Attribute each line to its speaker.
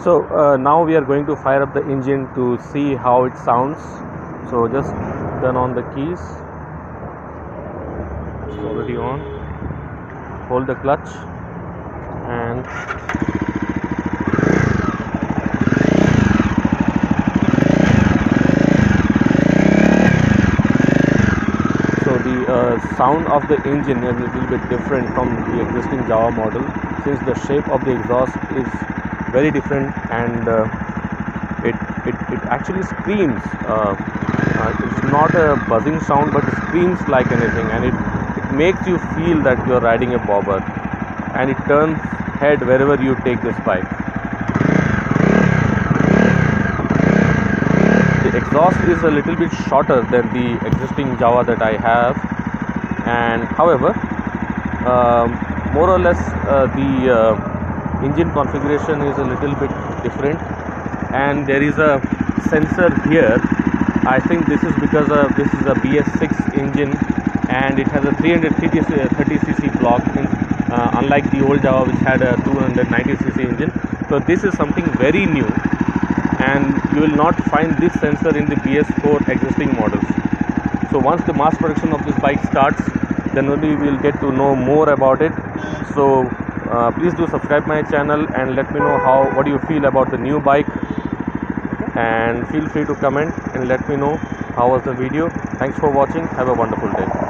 Speaker 1: So now we are going to fire up the engine to see how it sounds. So just turn on the keys. It's already on. Hold the clutch and so the sound of the engine is a little bit different from the existing JAWA model, since the shape of the exhaust is very different, and it actually screams. It's not a buzzing sound, but it screams like anything, and it makes you feel that you're riding a bobber, and it turns head wherever you take this bike. The exhaust is a little bit shorter than the existing JAWA that I have, and however, more or less the engine configuration is a little bit different, and there is a sensor here. I think this is because this is a BS6 engine, and it has a 330cc block, unlike the old JAWA which had a 290cc engine. So this is something very new, and you will not find this sensor in the BS4 existing models. So once the mass production of this bike starts, then only we will get to know more about it. So please do subscribe my channel and let me know what do you feel about the new bike, and feel free to comment and let me know how was the video. Thanks for watching. Have a wonderful day.